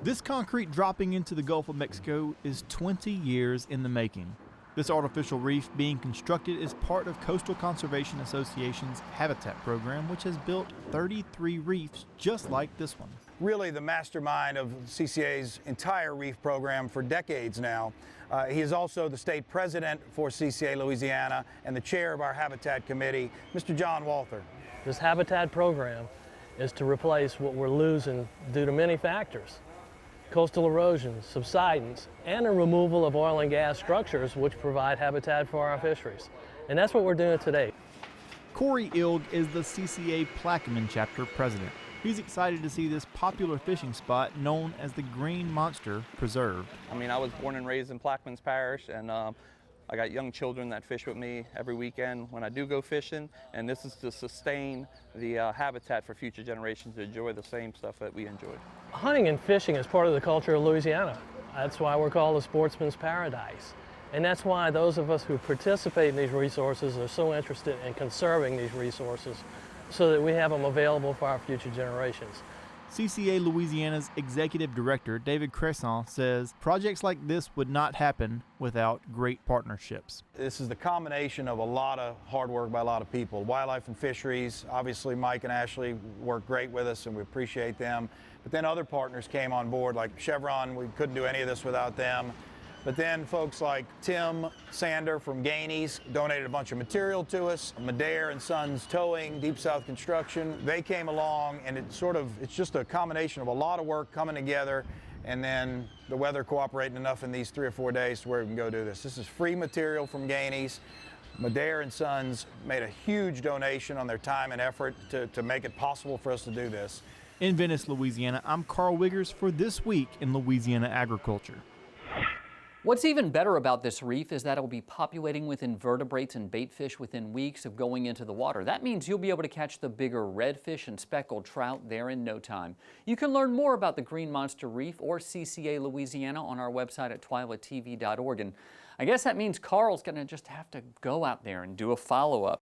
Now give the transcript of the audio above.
This concrete dropping into the Gulf of Mexico is 20 years in the making. This artificial reef being constructed is part of Coastal Conservation Association's Habitat program, which has built 33 reefs just like this one. Really the mastermind of CCA's entire reef program for decades now. He is also the state president for CCA Louisiana and the chair of our Habitat Committee, Mr. John Walther. This Habitat program is to replace what we're losing due to many factors. Coastal erosion, subsidence, and the removal of oil and gas structures which provide habitat for our fisheries. And that's what we're doing today. Corey Ilg is the CCA Plaquemine chapter president. He's excited to see this popular fishing spot known as the Green Monster preserved. I mean, I was born and raised in Plaquemines Parish, and I got young children that fish with me every weekend when I do go fishing, and this is to sustain the habitat for future generations to enjoy the same stuff that we enjoy. Hunting and fishing is part of the culture of Louisiana. That's why we're called a sportsman's paradise. And that's why those of us who participate in these resources are so interested in conserving these resources so that we have them available for our future generations. CCA Louisiana's executive director, David Cresson, says projects like this would not happen without great partnerships. This is the combination of a lot of hard work by a lot of people. Wildlife and fisheries, obviously Mike and Ashley work great with us and we appreciate them. But then other partners came on board, like Chevron. We couldn't do any of this without them. But then folks like Tim Sander from Gainey's donated a bunch of material to us. Madare and Sons Towing, Deep South Construction, they came along, and it's just a combination of a lot of work coming together, and then the weather cooperating enough in these 3 or 4 days to where we can go do this. This is free material from Gainey's. Madare and Sons made a huge donation on their time and effort to make it possible for us to do this. In Venice, Louisiana, I'm Karl Wiggers for This Week in Louisiana Agriculture. What's even better about this reef is that it will be populating with invertebrates and bait fish within weeks of going into the water. That means you'll be able to catch the bigger redfish and speckled trout there in no time. You can learn more about the Green Monster Reef or CCA Louisiana on our website at twilatv.org. And I guess that means Karl's going to just have to go out there and do a follow-up.